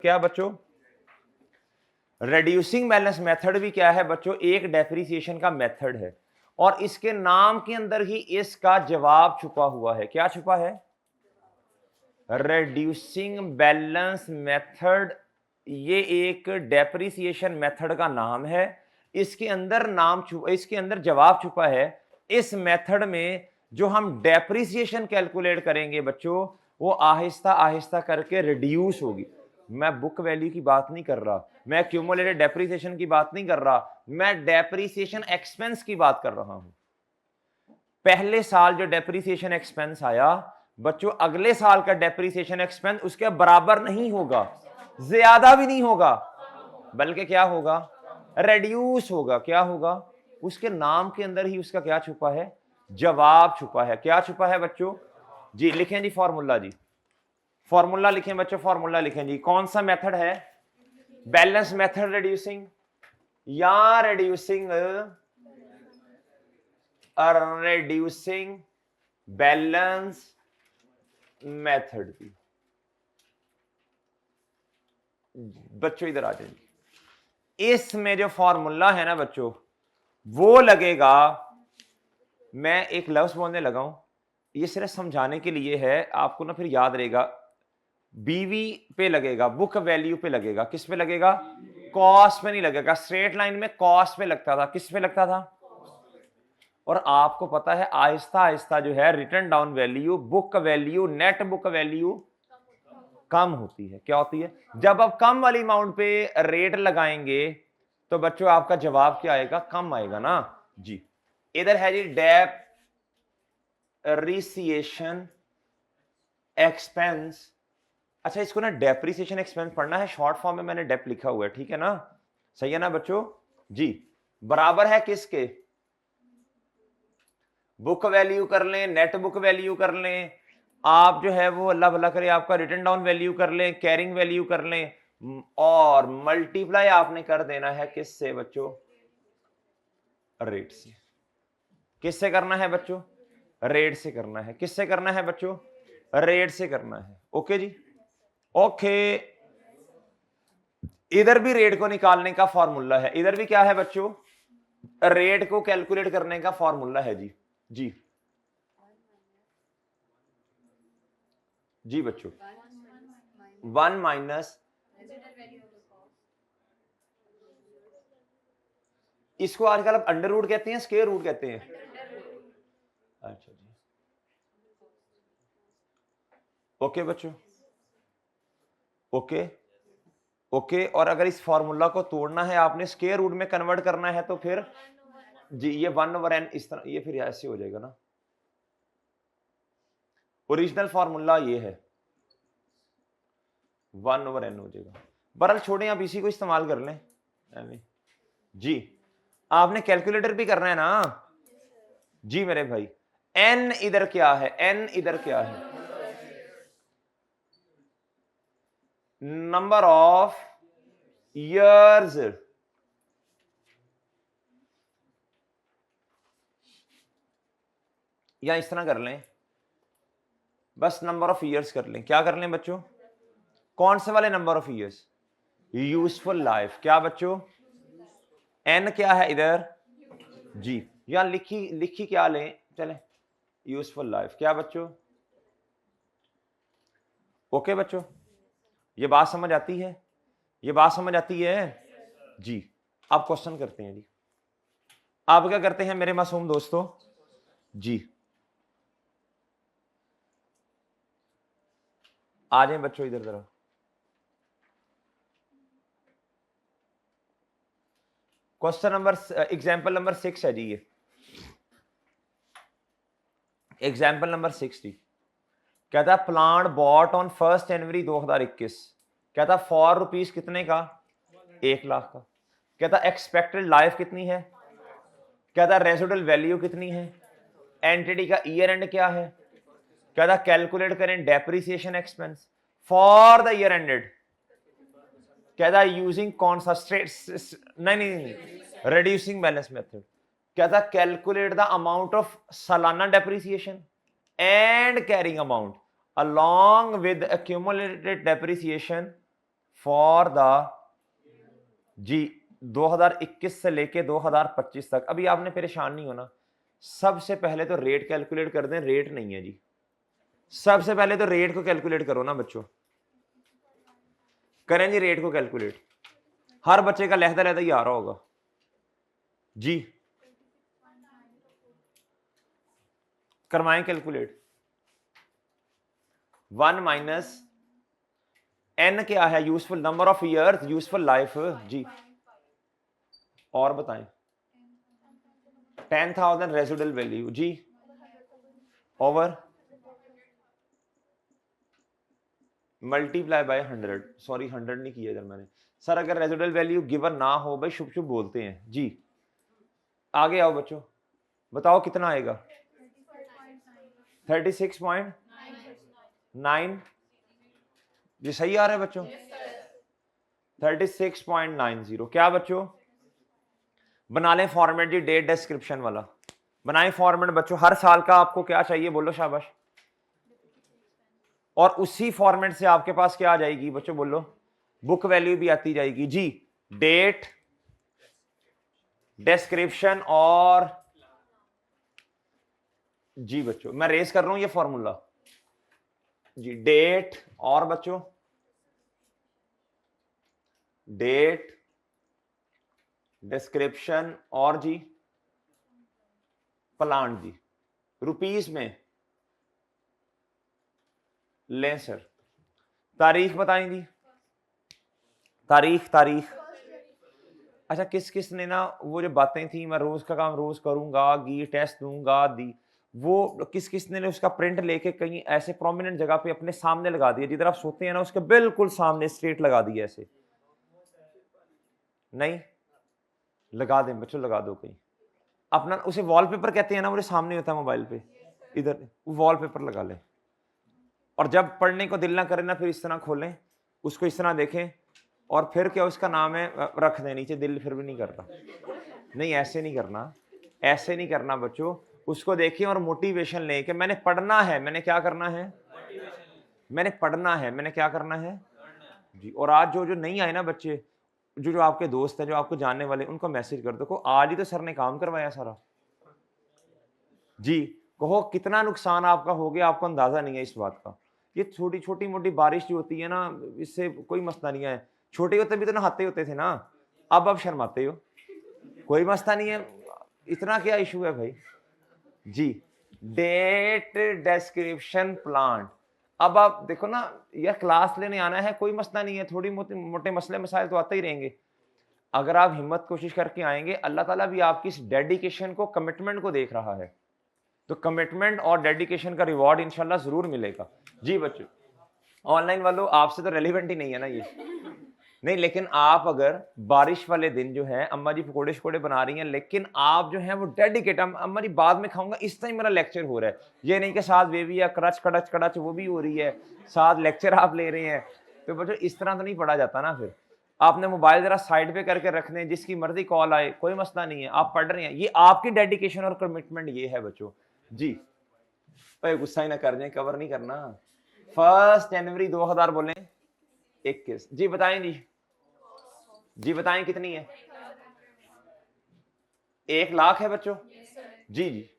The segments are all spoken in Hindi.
क्या बच्चों, रेड्यूसिंग बैलेंस मेथड भी क्या है बच्चों, एक डेप्रिसिएशन का मेथड है और इसके नाम के अंदर ही इसका जवाब छुपा हुआ है। क्या छुपा है? Reducing balance method. ये एक डेप्रिसिएशन मेथड का नाम है। इसके अंदर जवाब छुपा है। इस मेथड में जो हम डेप्रिसिएशन कैलकुलेट करेंगे बच्चों, वो आहिस्ता आहिस्ता करके रिड्यूस होगी। मैं बुक वैल्यू की बात नहीं कर रहा, मैं क्यूमुलेटेड डेप्रिसिएशन की बात नहीं कर रहा, मैं डेप्रिसिएशन एक्सपेंस की बात कर रहा हूं। पहले साल जो डेप्रिसिएशन एक्सपेंस आया बच्चों, अगले साल का डेप्रिसिएशन एक्सपेंस उसके बराबर नहीं होगा, ज्यादा भी नहीं होगा, बल्कि क्या होगा? रेड्यूस होगा। क्या होगा? उसके नाम के अंदर ही उसका क्या छुपा है? जवाब छुपा है। क्या छुपा है बच्चों? जी लिखें जी फॉर्मूला, जी फॉर्मूला लिखें बच्चों, फॉर्मूला लिखें जी। कौन सा मेथड है? बैलेंस मेथड रेड्यूसिंग या रेड्यूसिंग रेड्यूसिंग बैलेंस मेथड की। बच्चों इधर आ जाइए। इसमें जो फॉर्मूला है ना बच्चों, वो लगेगा, मैं एक लफ्ज बोलने लगा हूं, ये सिर्फ समझाने के लिए है, आपको ना फिर याद रहेगा। बीवी पे लगेगा, बुक वैल्यू पे लगेगा। किस पे लगेगा? कॉस्ट पे नहीं लगेगा। स्ट्रेट लाइन में कॉस्ट पे लगता था। किस पे लगता था? और आपको पता है आहिस्ता आहिस्ता जो है written down value, book value, net book value कम होती है। क्या होती है? जब आप कम वाली अमाउंट पे रेट लगाएंगे तो बच्चों आपका जवाब क्या आएगा? कम आएगा ना जी। इधर है जी डेप्रिसिएशन एक्सपेंस। अच्छा, इसको ना डेप्रिसिएशन एक्सपेंस पढ़ना है, शॉर्ट फॉर्म में मैंने डेप लिखा हुआ है, ठीक है ना? सही है ना बच्चों? जी बराबर है किसके? बुक वैल्यू कर लें, नेट बुक वैल्यू कर लें, आप जो है वो अल्लाह भला करे आपका रिटर्न डाउन वैल्यू कर लें, कैरिंग वैल्यू कर लें, और मल्टीप्लाई आपने कर देना है किससे बच्चों? रेट से। किससे करना है बच्चों? रेट से करना है। किससे करना है बच्चों? रेट से करना है। ओके जी, ओके। इधर भी रेट को निकालने का फॉर्मूला है। इधर भी क्या है बच्चों? रेट को कैलकुलेट करने का फॉर्मूला है जी। जी जी बच्चों, 1 माइनस, इसको आजकल आप अंडर रूट कहते हैं, स्क्वायर रूट कहते हैं? अच्छा जी, ओके बच्चों, ओके ओके। और अगर इस फॉर्मूला को तोड़ना है आपने, स्क्वायर रूट में कन्वर्ट करना है, तो फिर जी ये 1/n इस तरह, ये फिर ऐसे हो जाएगा ना। ओरिजिनल फॉर्मूला ये है, 1/n हो जाएगा। बहरहाल छोड़ें, आप इसी को इस्तेमाल कर लें। जी आपने कैलकुलेटर भी करना है ना जी मेरे भाई। n इधर क्या है? n इधर क्या है? Number of years. या इस तरह कर लें, बस नंबर ऑफ ईयर्स कर लें। क्या कर लें बच्चों? कौन से वाले number of years? Useful life. क्या बच्चों? n क्या है इधर? जी, या लिखी लिखी क्या लें, चलें, यूजफुल लाइफ। क्या बच्चों? ओके बच्चों, ये बात समझ आती है? ये बात समझ आती है जी। अब क्वेश्चन करते हैं जी। आप क्या करते हैं मेरे मासूम दोस्तों? जी आ जाए बच्चों इधर जरा। क्वेश्चन नंबर, एग्जाम्पल नंबर 6 है जी। ये एग्जाम्पल नंबर 6 जी। कहता है प्लांट बॉट ऑन 1 जनवरी 2021। कहता ₹4 कितने का? 1 लाख का। कहता एक्सपेक्टेड लाइफ कितनी है? कहता रेसिडुअल वैल्यू कितनी है? एंटिटी का ईयर एंड क्या है? कहता कैलकुलेट करें depreciation expense for the year ended. कहता यूजिंग कौन सा स्ट्रेट, नहीं, रिड्यूसिंग बैलेंस मेथड। कहता कैलकुलेट द अमाउंट ऑफ सालाना depreciation and carrying amount along with accumulated depreciation for the जी 2021 से लेके 2025 तक। अभी आपने परेशान नहीं होना, सबसे पहले तो रेट कैलकुलेट कर दें। रेट नहीं है जी, सबसे पहले तो रेट को कैलकुलेट करो ना बच्चों। करें जी रेट को कैलकुलेट, हर बच्चे का लहदा लहदा ही आ रहा होगा जी। करवाएं कैलकुलेट। 1 माइनस n क्या है? Useful number of years, useful life जी। और बताएं। 10,000 रेजिडुअल वैल्यू जी, ओवर मल्टीप्लाई बाय 100। सॉरी 100 नहीं किया इधर मैंने सर। अगर रेजिडुअल वैल्यू गिवन ना हो भाई, शुभ शुभ बोलते हैं जी। आगे आओ बच्चों, बताओ कितना आएगा? 36.9 जी, सही आ रहा है बच्चों? 36.90। क्या बच्चों? बना लें फॉर्मेट जी, डेट डिस्क्रिप्शन वाला बनाएं फॉर्मेट बच्चों। हर साल का आपको क्या चाहिए बोलो, शाबाश। और उसी फॉर्मेट से आपके पास क्या आ जाएगी बच्चों बोलो? बुक वैल्यू भी आती जाएगी जी। डेट, डिस्क्रिप्शन और जी बच्चों मैं रेस कर रहा हूं ये फॉर्मूला जी। डेट और बच्चों डेट, डिस्क्रिप्शन और जी प्लांट जी। रुपीस में लें सर। तारीख बताएंगी? तारीख अच्छा, किस किस ने ना वो जो बातें थी, मैं रोज का काम रोज करूंगा, गी टेस्ट दूंगा दी, वो किस किस ने उसका प्रिंट लेके कहीं ऐसे प्रोमिनेंट जगह पे अपने सामने लगा दिया, जिधर आप सोते हैं ना उसके बिल्कुल सामने स्ट्रेट लगा दिया ऐसे? नहीं लगा दें बच्चों, लगा दो कहीं अपना। उसे वॉलपेपर कहते हैं ना, वो सामने होता है मोबाइल पे, इधर वॉलपेपर लगा लें। और जब पढ़ने को दिल ना करे ना, फिर इस तरह खोलें उसको, इस तरह देखें, और फिर क्या उसका नाम है रख दें नीचे। दिल फिर भी नहीं करता। नहीं ऐसे नहीं करना, ऐसे नहीं करना बच्चों। उसको देखिए और मोटिवेशन लें कि मैंने पढ़ना है। मैंने क्या करना है? मैंने पढ़ना है। मैंने क्या करना है जी। और आज जो जो नहीं आए ना बच्चे, जो जो आपके दोस्त हैं, जो आपको जानने वाले, उनको मैसेज कर दो को आज ही तो सर ने काम करवाया सारा जी। कहो कितना नुकसान आपका हो गया, आपको अंदाजा नहीं है इस बात का। ये छोटी छोटी मोटी बारिश जो होती है ना, इससे कोई मसला नहीं है। छोटे होते भी तो नहाते होते थे ना, अब आप शर्माते हो। कोई मसला नहीं है, इतना क्या इशू है भाई जी। Date, description, plant. अब आप देखो ना यार, क्लास लेने आना है, कोई मसला नहीं है। थोड़ी मोटे मोटे मसले मसाइल तो आते ही रहेंगे। अगर आप हिम्मत कोशिश करके आएंगे, अल्लाह ताला भी आपकी इस डेडिकेशन को, कमिटमेंट को देख रहा है। तो कमिटमेंट और डेडिकेशन का रिवॉर्ड इंशाल्लाह जरूर मिलेगा जी बच्चों। ऑनलाइन वालों आपसे तो रेलिवेंट ही नहीं है ना ये। नहीं, लेकिन आप अगर बारिश वाले दिन जो है अम्मा जी पकोड़े शकोड़े बना रही हैं, लेकिन आप जो है वो डेडिकेट, अम्मा जी बाद में खाऊंगा, इस टाइम मेरा लेक्चर हो रहा है, ये नहीं कि साथ बेबी या करच कड़च कड़च वो भी हो रही है, साथ लेक्चर आप ले रहे हैं। तो बच्चों इस तरह तो नहीं पढ़ा जाता ना। फिर आपने मोबाइल जरा साइड पे करके रखने, जिसकी मर्जी कॉल आए कोई मसला नहीं है, आप पढ़ रहे हैं। ये आपकी डेडिकेशन और कमिटमेंट ये है बच्चों जी। भाई गुस्सा ही ना कर जाए, कवर नहीं करना। 1 जनवरी 2000 बोले 21 जी। बताएं जी बताएं कितनी है? 1 लाख है बच्चों जी जी।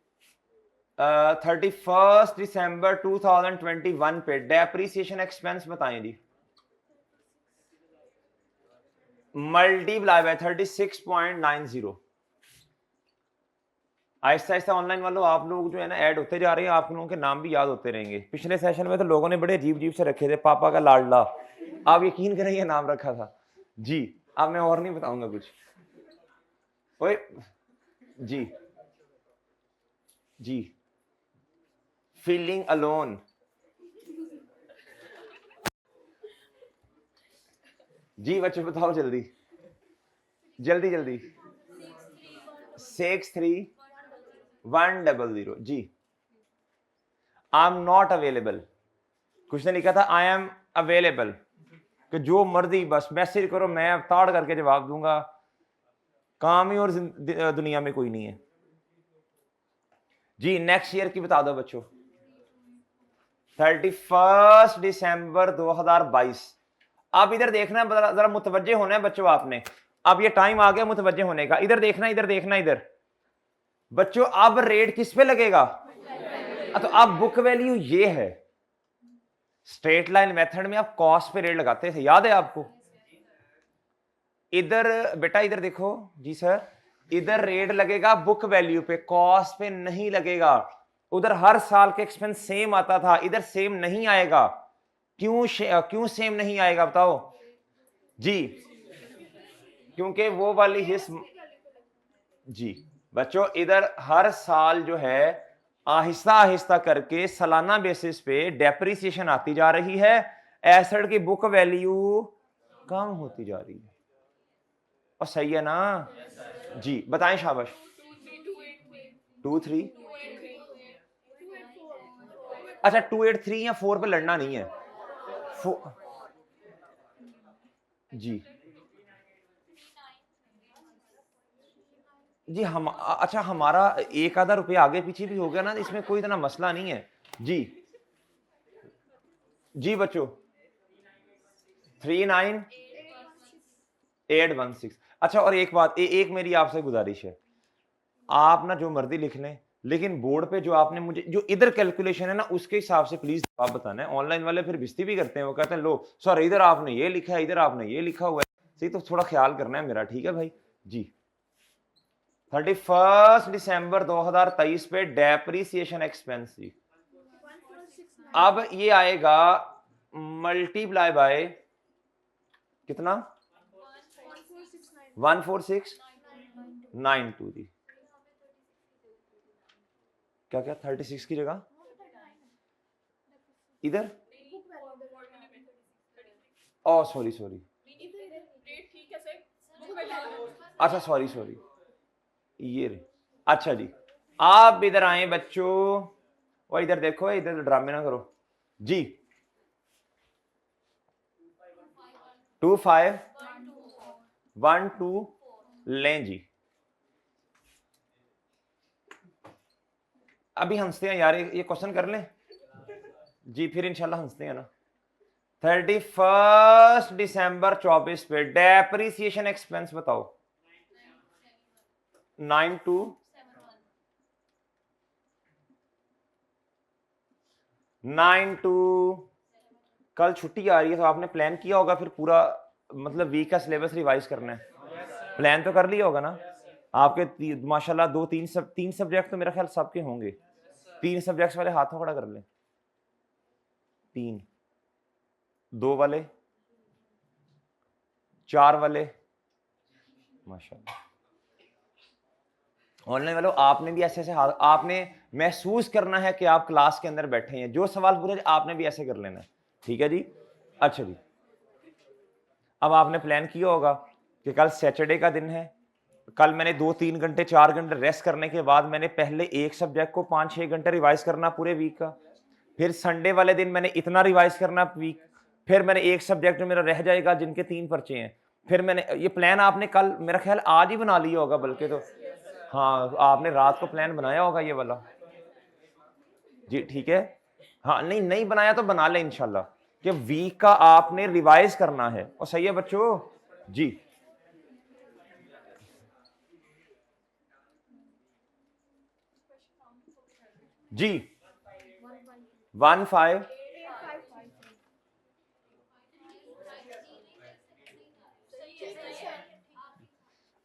31 दिसंबर 2021 पे डेप्रीसिएशन एक्सपेंस बताएं जी। Multiply by 36.90। Aahista Aahista online वालों आप लोग जो है ना ऐड होते जा रहे हैं, आप लोगों के नाम भी याद होते रहेंगे। पिछले सेशन में तो लोगों ने बड़े अजीब अजीब से रखे थे, पापा का लाडला, आप यकीन करें ये नाम रखा था जी। अब मैं और नहीं बताऊंगा कुछ। ओए जी जी। फीलिंग अलोन जी बच्चों, बताओ जल्दी जल्दी जल्दी। 63100 जी। I am not available. कुछ ने लिखा था आई एम अवेलेबल, कि जो मर्जी बस मैसेज करो, मैं अवताड़ करके जवाब दूंगा। काम ही और दुनिया में कोई नहीं है जी। नेक्स्ट ईयर की बता दो बच्चों। 31 दिसंबर 2022। अब इधर देखना है, जरा मुतवज्जे होना है बच्चों आपने। अब ये टाइम आ गया मुतवज्जे होने का। इधर देखना, इधर देखना, इधर बच्चों अब रेट किस पे लगेगा? तो अब बुक वैल्यू ये है। स्ट्रेट लाइन मेथड में आप कॉस्ट पे रेट लगाते थे, याद है आपको? इधर बेटा इधर देखो जी सर, इधर रेट लगेगा बुक वैल्यू पे, कॉस्ट पे नहीं लगेगा। उधर हर साल के एक्सपेंस सेम आता था, इधर सेम नहीं आएगा। क्यों सेम नहीं आएगा बताओ जी? क्योंकि वो वाली हिस्स जी बच्चों, इधर हर साल जो है आहिस्ता आहिस्ता करके सालाना बेसिस पे डेप्रिसिएशन आती जा रही है, एसेट की बुक वैल्यू कम होती जा रही है। और सही है ना? जी बताएं, शाबाश। 2 3 अच्छा 283 या 4 पे लड़ना नहीं है। जी जी हम अच्छा हमारा एक आधा रुपया आगे पीछे भी हो गया ना, इसमें कोई इतना मसला नहीं है। जी जी बच्चों 39816। अच्छा और एक बात, एक मेरी आपसे गुजारिश है, आप ना जो मर्जी लिख लें, लेकिन बोर्ड पे जो आपने मुझे जो इधर कैलकुलेशन है ना उसके हिसाब से प्लीज आप बताना है। ऑनलाइन वाले फिर भिस्ती भी करते हैं, वो कहते हैं लो सर इधर आपने ये लिखा है, इधर आपने ये लिखा हुआ है। सही, तो थोड़ा ख्याल करना है मेरा, ठीक है भाई जी। 31 दिसंबर 2023 पे डेप्रीसिएशन एक्सपेंस जी, अब ये आएगा मल्टीप्लाई बाय कितना? 14692 जी। क्या क्या 36 की जगह इधर? ओ सॉरी सॉरी, अच्छा सॉरी सॉरी, ये रे। अच्छा जी, आप इधर आए बच्चों, और इधर देखो, इधर ड्रामे ना करो जी। 2512 लें जी। अभी हंसते हैं यार, ये क्वेश्चन कर लें जी, फिर इंशाल्लाह हंसते हैं ना। 31 दिसंबर 24 पे डेप्रीसिएशन एक्सपेंस बताओ। 9292। कल छुट्टी आ रही है तो आपने प्लान किया होगा फिर पूरा, मतलब वीक का सिलेबस रिवाइज करना है, प्लान तो कर लिया होगा ना आपके? माशाल्लाह तीन सब्जेक्ट तो मेरा ख्याल सबके होंगे। 3 सब्जेक्ट्स वाले हाथों खड़ा कर लें। 3, 2 वाले, 4 वाले, माशाल्लाह। ऑनलाइन वालों आपने भी ऐसे ऐसे हाथ, आपने महसूस करना है कि आप क्लास के अंदर बैठे हैं, जो सवाल पूछे आपने भी ऐसे कर लेना है, ठीक है जी? अच्छा जी, अब आपने प्लान किया होगा कि कल सैटरडे का दिन है, कल मैंने 2-3 घंटे 4 घंटे रेस्ट करने के बाद मैंने पहले एक सब्जेक्ट को 5-6 घंटे रिवाइज करना पूरे वीक का, फिर संडे वाले दिन मैंने इतना रिवाइज करना वीक, फिर मैंने एक सब्जेक्ट मेरा रह जाएगा जिनके 3 पर्चे हैं, फिर मैंने ये प्लान आपने कल मेरा ख्याल आज ही बना लिया होगा बल्कि, तो हाँ आपने रात को प्लान बनाया होगा ये वाला जी, ठीक है। हाँ नहीं नहीं बनाया तो बना ले इंशाल्लाह, कि वीक का आपने रिवाइज करना है। और सही है बच्चों जी। जी 15।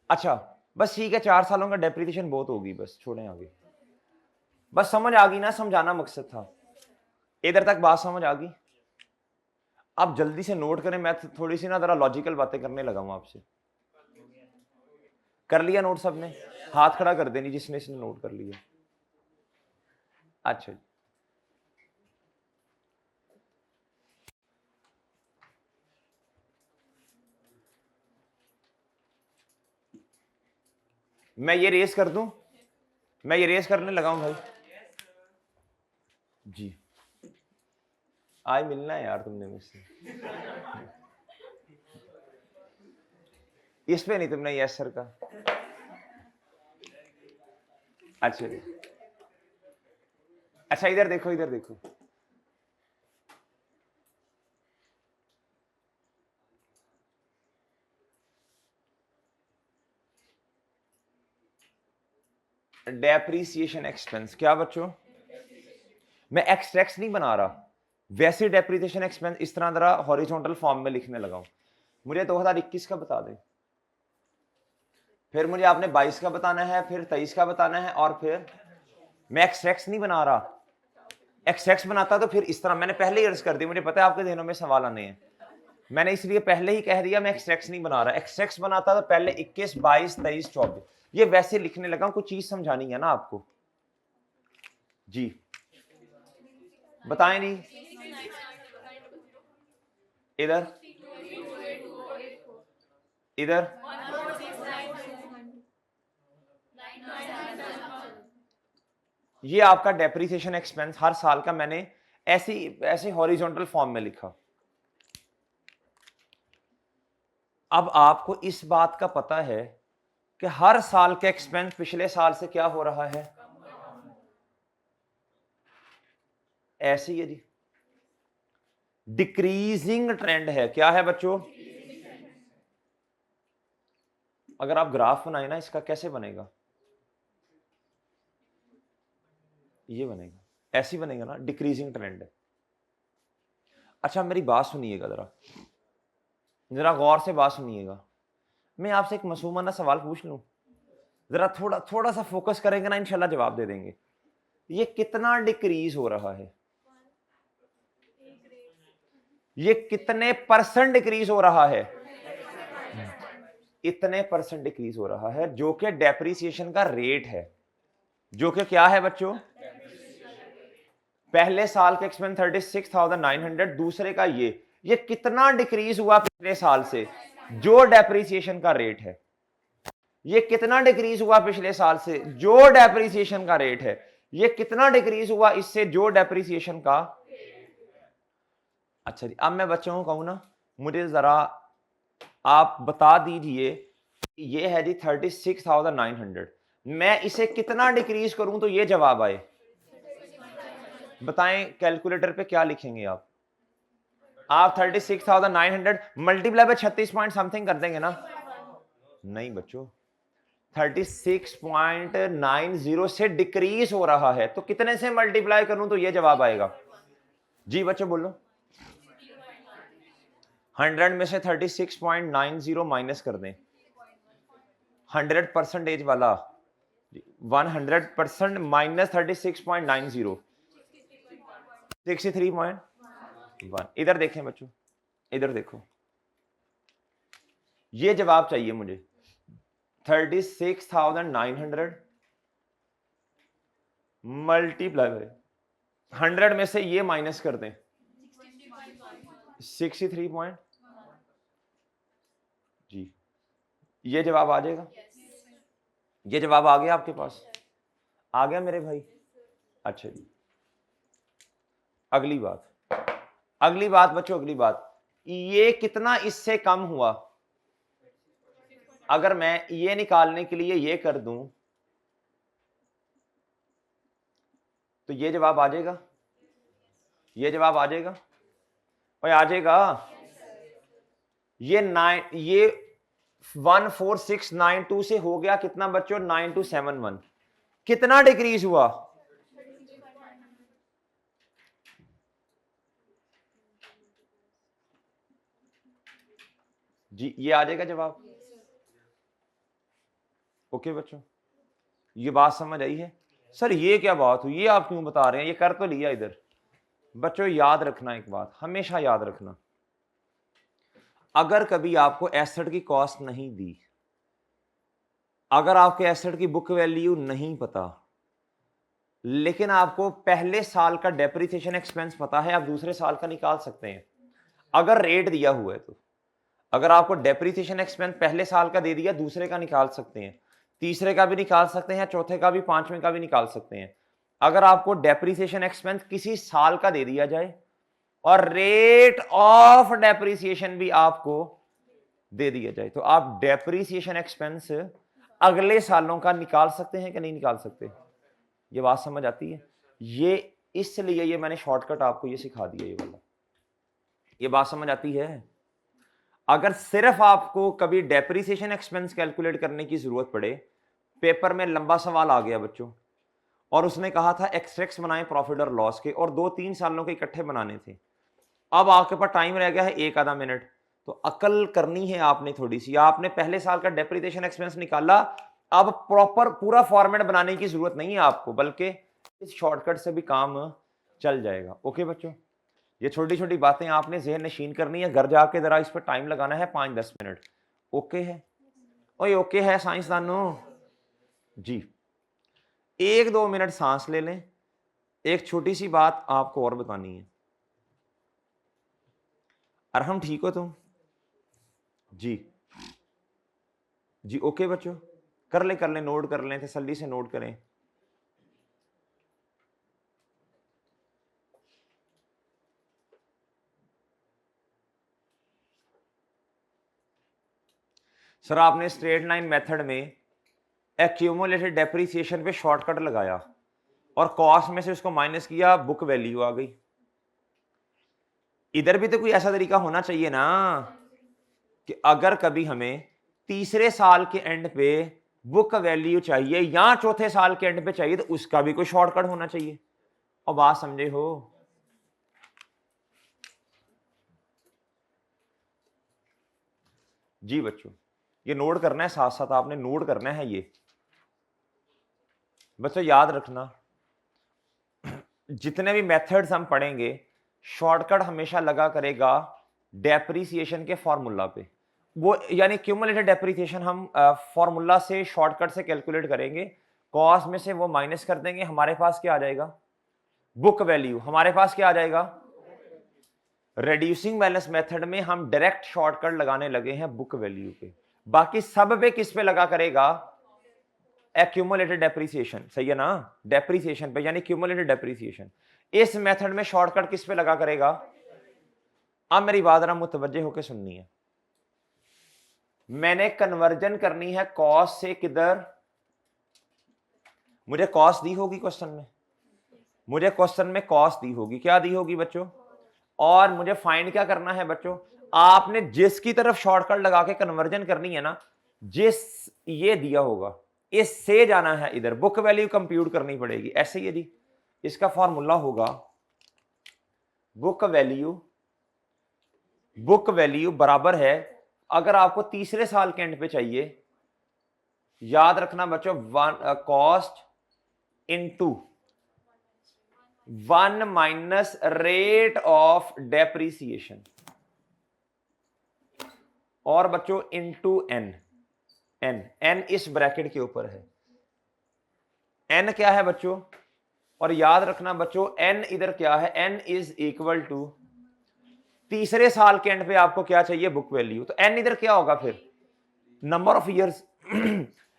अच्छा बस ठीक है, 4 सालों का डेप्रिसिएशन बहुत होगी, बस छोड़ें आगे। बस समझ आ गई ना, समझाना मकसद था। इधर तक बात समझ आ गई? आप जल्दी से नोट करें, मैं थोड़ी सी ना जरा लॉजिकल बातें करने लगा हूं आपसे। कर लिया नोट सबने? हाथ खड़ा कर देनी जिसने इसने नोट कर लिया। अच्छा, मैं ये रेस कर दूं, मैं ये रेस करने लगा हूं भाई जी। आज मिलना है यार तुमने मुझसे, इस पे नहीं तुमने यस सर का। अच्छा अच्छा, इधर देखो, इधर देखो। डेप्रीसिएशन एक्सपेंस, क्या बच्चों? मैं एक्सट्रैक्ट नहीं बना रहा, वैसे डेप्रीसिएशन एक्सपेंस इस तरह जरा हॉरिजॉन्टल फॉर्म में लिखने लगा हूं। मुझे 2021 का बता दे, फिर मुझे आपने 22 का बताना है, फिर 23 का बताना है, और फिर मैं एक्सट्रैक्ट नहीं बना रहा। एक्सट्रैक्ट बनाता तो फिर इस तरह, मैंने पहले ही अर्ज कर दी, मुझे पता है आपके ध्यानों में सवाल आने हैं, मैंने इसलिए पहले ही कह दिया मैं एक्सट्रैक्ट नहीं बना रहा। एक्सट्रैक्ट बनाता तो पहले 21, 22, 23, 24 ये वैसे लिखने लगा, कुछ चीज समझानी है ना आपको। जी बताएं नहीं, इधर इधर ये आपका डेप्रीसिएशन एक्सपेंस हर साल का मैंने ऐसे हॉरिजॉन्टल फॉर्म में लिखा। अब आपको इस बात का पता है कि हर साल का एक्सपेंस पिछले साल से क्या हो रहा है, ऐसे ही है जी, डिक्रीजिंग ट्रेंड है। क्या है बच्चों? अगर आप ग्राफ बनाए ना, इसका कैसे बनेगा? ये बनेगा, ऐसे ही बनेगा ना, डिक्रीजिंग ट्रेंड है। अच्छा मेरी बात सुनिएगा, जरा गौर से बात सुनिएगा। मैं आपसे एक मासूमाना सवाल पूछ लूं, जरा थोड़ा सा फोकस करेंगे ना, इंशाल्लाह जवाब दे देंगे। ये कितना डिक्रीज हो रहा है? ये कितने परसेंट डिक्रीज हो रहा है? इतने परसेंट डिक्रीज हो रहा है, जो कि डेप्रीसिएशन का रेट है, जो कि क्या है बच्चों? पहले साल के एक्सपेंस 36,900, दूसरे का ये कितना डिक्रीज हुआ पिछले साल से, जो डेप्रीसिएशन का रेट है। ये कितना डिक्रीज हुआ पिछले साल से, जो डेप्रीसिएशन का रेट है। ये कितना डिक्रीज हुआ इससे, जो डेप्रीसिएशन का। अच्छा जी, अब मैं बच्चों को कहूं ना, मुझे जरा आप बता दीजिए, ये है जी 36,900, मैं इसे कितना डिक्रीज करूं तो ये जवाब आए? बताएं कैलकुलेटर पे क्या लिखेंगे आप 36,900 मल्टीप्लाई बाय 36 पॉइंट समथिंग कर देंगे ना? नहीं बच्चों, 36.90 से डिक्रीज हो रहा है, तो कितने से मल्टीप्लाई करूं तो ये जवाब आएगा? जी बच्चों बोलो। 100 में से 36.90 माइनस कर दें, 100% वाला 100% माइनस 36.90, 63.1। इधर देखें बच्चों, इधर देखो, ये जवाब चाहिए मुझे। 36,900 मल्टीप्लाई 100 में से ये माइनस कर दें, 63 जी, ये जवाब आ जाएगा। ये जवाब आ गया आपके पास? आ गया मेरे भाई? अच्छा जी, अगली बात बच्चों, अगली बात, ये कितना इससे कम हुआ? अगर मैं ये निकालने के लिए ये कर दूं तो ये जवाब आ जाएगा, ये जवाब आ जाएगा और आ जाएगा। ये 14692 से हो गया कितना बच्चों? 9271। कितना डिक्रीज हुआ? जी ये आ जाएगा जवाब। ओके बच्चों, ये बात समझ आई है? सर ये क्या बात हुई, ये आप क्यों बता रहे हैं, ये कर तो लिया इधर। बच्चों याद रखना एक बात, हमेशा याद रखना, अगर कभी आपको एसेट की कॉस्ट नहीं दी, अगर आपके एसेट की बुक वैल्यू नहीं पता, लेकिन आपको पहले साल का डेप्रिसिएशन एक्सपेंस पता है, आप दूसरे साल का निकाल सकते हैं अगर रेट दिया हुआ है तो। अगर आपको डेप्रिसिएशन एक्सपेंस पहले साल का दे दिया, दूसरे का निकाल सकते हैं, तीसरे का भी निकाल सकते हैं, चौथे का भी, पांचवें का भी निकाल सकते हैं। अगर आपको डेप्रिसिएशन एक्सपेंस किसी साल का दे दिया जाए और रेट ऑफ डेप्रिसिएशन भी आपको दे दिया जाए, तो आप डेप्रिसिएशन एक्सपेंस अगले सालों का निकाल सकते हैं कि नहीं निकाल सकते? ये बात समझ आती है? ये इसलिए ये मैंने शॉर्टकट आपको ये सिखा दिया, ये वाला। ये बात समझ आती है? अगर सिर्फ आपको कभी डेप्रिसिएशन एक्सपेंस कैलकुलेट करने की जरूरत पड़े पेपर में लंबा सवाल आ गया बच्चों, और उसने कहा था एक्सट्रैक्ट्स बनाएं प्रॉफिट और लॉस के, और 2-3 सालों के इकट्ठे बनाने थे। अब आपके पास टाइम रह गया है 1 आधा मिनट, तो अकल करनी है आपने थोड़ी सी। आपने पहले साल का डेप्रिसिएशन एक्सपेंस निकाला, अब प्रॉपर पूरा फॉर्मेट बनाने की जरूरत नहीं है आपको, बल्कि इस शॉर्टकट से भी काम चल जाएगा। ओके बच्चों, ये छोटी छोटी बातें आपने ज़हन नशीन करनी है, घर जाके जरा इस पर टाइम लगाना है 5-10 मिनट। ओके है? ओए ओके है साइंसदानों जी। 1-2 मिनट सांस ले लें। एक छोटी सी बात आपको और बतानी है। अरहम ठीक हो तुम? जी जी ओके बच्चों, कर लें, नोट कर लें, तसल्ली से नोट करें। सर आपने स्ट्रेट लाइन मेथड में एक्यूमुलेटेड डेप्रिसिएशन पे शॉर्टकट लगाया और कॉस्ट में से उसको माइनस किया, बुक वैल्यू आ गई। इधर भी तो कोई ऐसा तरीका होना चाहिए ना कि अगर कभी हमें तीसरे साल के एंड पे बुक वैल्यू चाहिए या चौथे साल के एंड पे चाहिए, तो उसका भी कोई शॉर्टकट होना चाहिए। और बात समझे हो? जी बच्चों, ये नोट करना है, साथ साथ आपने नोट करना है। ये बच्चों याद रखना, जितने भी मेथड्स हम पढ़ेंगे, शॉर्टकट हमेशा लगा करेगा डेप्रिसिएशन के फॉर्मूला पे। वो यानी क्यूमुलेटेड डेप्रिसिएशन हम फॉर्मूला से शॉर्टकट से कैलकुलेट करेंगे, कॉस्ट में से वो माइनस कर देंगे, हमारे पास क्या आ जाएगा? Book value. हमारे पास क्या आ जाएगा? रिड्यूसिंग बैलेंस मेथड में हम डायरेक्ट शॉर्टकट लगाने लगे हैं बुक वैल्यू पे। बाकी सब पे किस पे लगा करेगा? Accumulated depreciation. सही है ना? डेप्रिसिएशन पे, यानी क्यूमुलेटेड डेप्रिसिएशन। इस मेथड में शॉर्टकट किस पे लगा करेगा? अब मेरी बात ना मुतवज्जे होकर सुननी है। मैंने कन्वर्जन करनी है कॉस्ट से किधर? मुझे कॉस्ट दी होगी क्वेश्चन में, मुझे क्वेश्चन में कॉस्ट दी होगी। क्या दी होगी बच्चों? और मुझे फाइंड क्या करना है बच्चों? आपने जिसकी तरफ शॉर्टकट लगा के कन्वर्जन करनी है ना, जिस ये दिया होगा इससे जाना है इधर, बुक वैल्यू कंप्यूट करनी पड़ेगी। ऐसे ही यदि इसका फॉर्मूला होगा बुक वैल्यू बराबर है, अगर आपको तीसरे साल के एंड पे चाहिए, याद रखना बच्चों, cost into 1 minus rate of depreciation, और बच्चों इनटू एन। एन इस ब्रैकेट के ऊपर है। एन क्या है बच्चों? और याद रखना बच्चों, एन इधर क्या है? एन इज इक्वल टू, तीसरे साल के एंड पे आपको क्या चाहिए? Book value. तो एन इधर क्या होगा फिर? Number of years.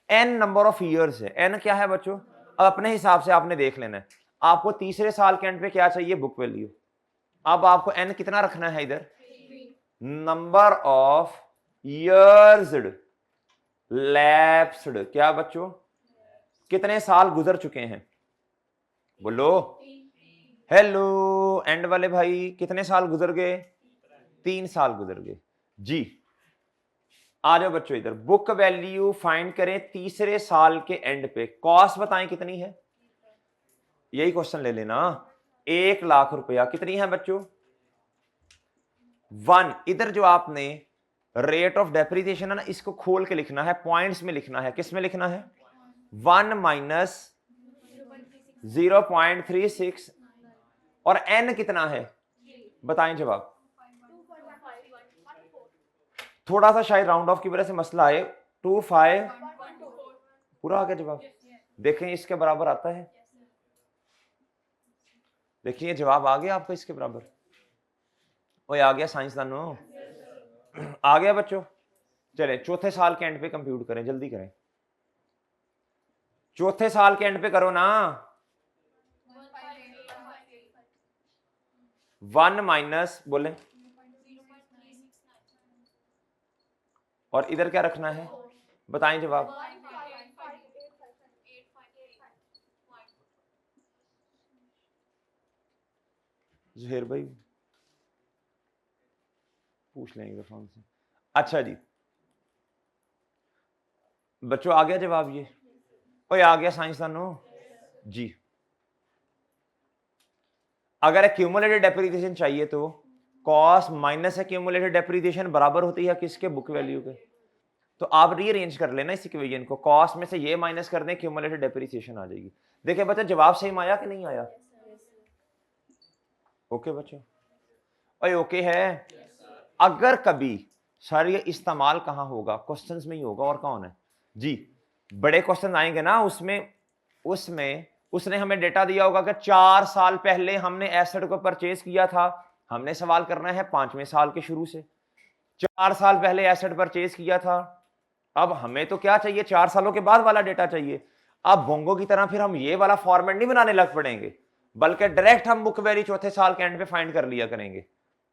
N number of years है। एन क्या है बच्चों? अब अपने हिसाब से आपने देख लेना है, आपको तीसरे साल के एंड पे क्या चाहिए? Book value. अब आपको एन कितना रखना है इधर? Number of years lapsed. क्या बच्चों? कितने साल गुजर चुके हैं? बोलो हेलो एंड वाले भाई, कितने साल गुजर गए? 3 साल गुजर गए जी। आ जाओ बच्चों इधर, बुक वैल्यू फाइंड करें तीसरे साल के एंड पे। कॉस्ट बताएं कितनी है? यही क्वेश्चन ले लेना। 1 लाख रुपया कितनी है बच्चों? 1। इधर जो आपने रेट ऑफ डेप्रिसिएशन है ना, इसको खोल के लिखना है, पॉइंट्स में लिखना है। किस में लिखना है? 1 माइनस 0.36, और एन कितना है? बताएं जवाब। थोड़ा सा शायद राउंड ऑफ की वजह से मसला है। 25 पूरा आ गया जवाब। देखें इसके बराबर आता है, देखिए जवाब आ गया आपको इसके बराबर। ओए आ गया साइंसदानों, आ गया बच्चों। चले चौथे साल के एंड पे कंप्यूट करें, जल्दी करें। चौथे साल के एंड पे करो ना। 1 माइनस बोले, और इधर क्या रखना है? बताएं जवाब। जुहेर भाई पूछ लेंगे फोन से। अच्छा जी बच्चों आ गया जवाब। ये ओए आ गया साइंसदानों जी। अगर एक्यूमुलेटेड डेप्रिसिएशन चाहिए तो कॉस्ट माइनस एक्यूमुलेटेड डेप्रिसिएशन बराबर होती है किसके, बुक वैल्यू के। तो आप रीअरेंज कर लेना इस इक्वेशन को, कॉस्ट में से ये माइनस कर दें, एक्यूमुलेटेड डेप्रिसिएशन आ जाएगी। देखिए बच्चा जवाब सही आया कि नहीं आया? ओके बच्चों, ओए ओके है। अगर कभी सर ये इस्तेमाल कहाँ होगा, क्वेश्चंस में ही होगा, और कौन है जी, बड़े क्वेश्चन आएंगे ना, उसमें उसने हमें डेटा दिया होगा कि 4 साल पहले हमने एसेट को परचेज किया था। हमने सवाल करना है 5वें साल के शुरू से, 4 साल पहले एसेट परचेज किया था। अब हमें तो क्या चाहिए, 4 सालों के बाद वाला डेटा चाहिए। अब बोंगो की तरह फिर हम ये वाला फॉर्मेट नहीं बनाने लग पड़ेंगे, बल्कि डायरेक्ट हम बुक वैल्यू चौथे साल के एंड पे फाइंड कर लिया करेंगे।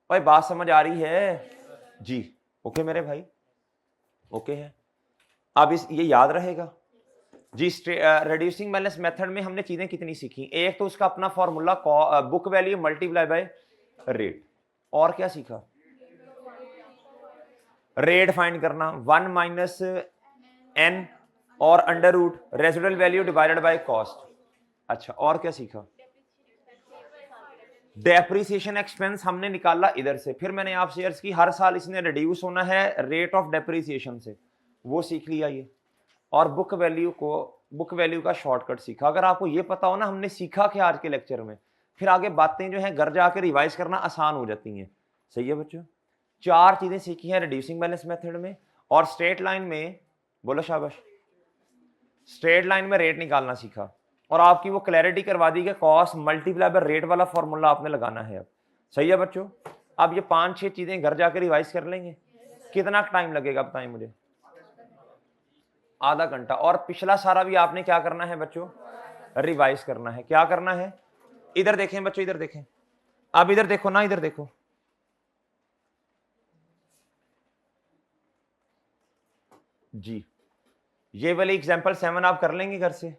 भाई बात समझ आ रही है जी? ओके मेरे भाई, ओके है। अब ये याद रहेगा जी। रिड्यूसिंग बैलेंस मेथड में हमने चीजें कितनी सीखी, एक तो उसका अपना formula book value multiply by rate, और क्या सीखा, रेट फाइंड करना 1 माइनस एन और under root residual value divided by cost. अच्छा, और क्या सीखा, डेप्रिसिएशन एक्सपेंस हमने निकाला इधर से, फिर मैंने आपसे अर्ज की हर साल इसने रिड्यूस होना है रेट ऑफ डेप्रिसिएशन से, वो सीख लिया ये। और बुक वैल्यू का शॉर्टकट सीखा। अगर आपको ये पता हो ना हमने सीखा क्या आज के लेक्चर में, फिर आगे बातें जो है घर जाकर रिवाइज करना आसान हो जाती हैं। सही है बच्चों, 4 चीजें सीखी हैं रिड्यूसिंग बैलेंस मेथड में। और स्ट्रेट लाइन में, बोलो शाबाश, स्ट्रेट लाइन में रेट निकालना सीखा, और आपकी वो क्लैरिटी करवा दी कि कॉस्ट मल्टीप्लाई बाय रेट वाला फॉर्मूला आपने लगाना है अब। सही है बच्चों, अब ये 5-6 चीजें घर जाकर रिवाइज कर लेंगे। कितना टाइम लगेगा बताएं मुझे? आधा घंटा। और पिछला सारा भी आपने क्या करना है बच्चों, रिवाइज करना है। क्या करना है, इधर देखें बच्चों, इधर देखें, अब इधर देखो ना, इधर देखो जी। ये वाली एग्जांपल 7 आप कर लेंगे घर से।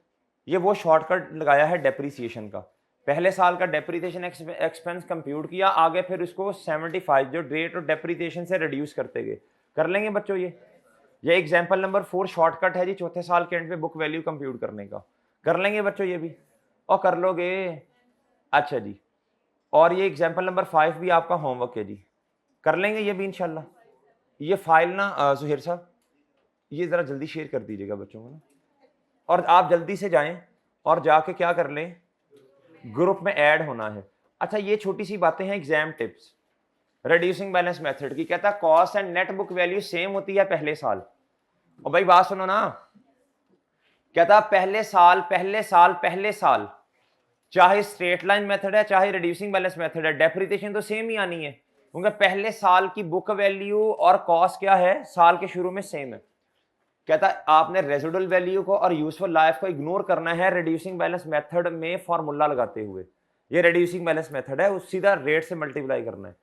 ये वो शॉर्टकट लगाया है डेप्रिसिएशन का, पहले साल का डेप्रिसिएशन एक्सपेंस कंप्यूट किया, आगे फिर उसको 75 जो रेट ऑफ डेप्रिसिएशन से रिड्यूस करते गए। कर लेंगे बच्चों ये एग्जांपल नंबर 4 शॉर्टकट है जी चौथे साल के एंड पे बुक वैल्यू कंप्यूट करने का। कर लेंगे बच्चों ये भी, और कर लोगे? अच्छा जी। और ये एग्जांपल नंबर 5 भी आपका होमवर्क है जी, कर लेंगे ये भी इंशाल्लाह। ये फाइल ना सुहेर साहब ये जरा जल्दी शेयर कर दीजिएगा बच्चों को ना, और आप जल्दी से जाएं और जाके क्या कर लें, ग्रुप में ऐड होना है। अच्छा, ये छोटी सी बातें हैं exam tips reducing balance method की। कहता है cost and net book value same होती है पहले साल। और भाई बात सुनो ना, कहता पहले साल चाहे स्ट्रेट लाइन मेथड है चाहे रिड्यूसिंग बैलेंस मेथड है, डेप्रिसिएशन तो सेम ही आनी है, क्योंकि पहले साल की बुक वैल्यू और कॉस्ट क्या है साल के शुरू में सेम है। कहता है आपने रेजिडुअल वैल्यू को और यूजफुल लाइफ को इग्नोर करना है रिड्यूसिंग बैलेंस मेथड में फॉर्मूला लगाते हुए। ये रिड्यूसिंग बैलेंस मेथड है, उस सीधा रेट से मल्टीप्लाई करना है।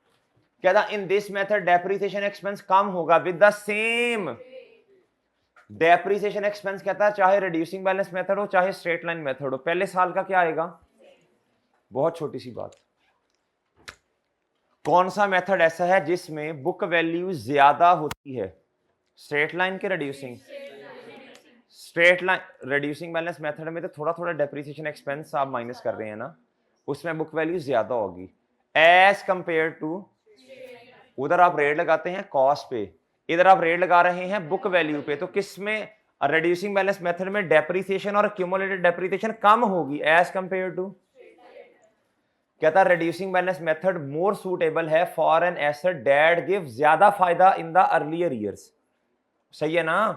कहता in this method depreciation expense कम होगा with the same depreciation expense. कहता है चाहे रिड्यूसिंग बैलेंस मेथड हो चाहे स्ट्रेट लाइन मेथड हो, पहले साल का क्या आएगा। बहुत छोटी सी बात, कौन सा मेथड ऐसा है जिसमें बुक वैल्यू ज्यादा होती है, स्ट्रेट लाइन के reducing? Straight line reducing balance method में तो थोड़ा थोड़ा डेप्रिसिएशन एक्सपेंस आप माइनस कर रहे हैं ना, उसमें बुक वैल्यू ज्यादा होगी एज कंपेयर टू, उधर आप रेट लगाते हैं कॉस्ट पे, इधर आप रेट लगा रहे हैं बुक वैल्यू पे। तो किसमें, रिड्यूसिंग बैलेंस मेथड में डेप्रिसिएशन और क्यूमुलेटेड डेप्रिसिएशन कम होगी एज कंपेयर टू। कहता reducing balance method more suitable है for an asset that give ज्यादा फायदा इन द अर्लियर ईयर्स। सही है ना,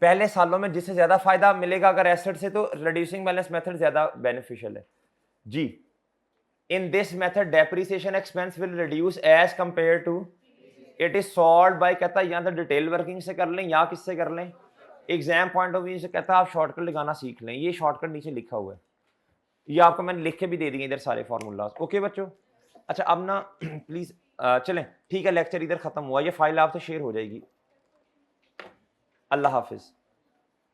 पहले सालों में जिससे ज्यादा फायदा मिलेगा अगर एसेट से, तो रिड्यूसिंग बैलेंस मेथड ज्यादा बेनिफिशियल है जी। In this method depreciation expense will reduce as compare to, it is solve by, कहता है या तो डिटेल वर्किंग से कर लें या किससे कर लें, एग्जाम पॉइंट ऑफ व्यू से कहता है आप शॉर्टकट लगाना सीख लें। ये शॉर्टकट नीचे लिखा हुआ है, ये आपको मैंने लिख के भी दे दिए इधर सारे फॉर्मूलाज। ओके बच्चों, अच्छा अब ना प्लीज चलें, ठीक है, लेक्चर इधर खत्म हुआ, ये फाइल आपसे शेयर हो जाएगी। अल्लाह हाफिज।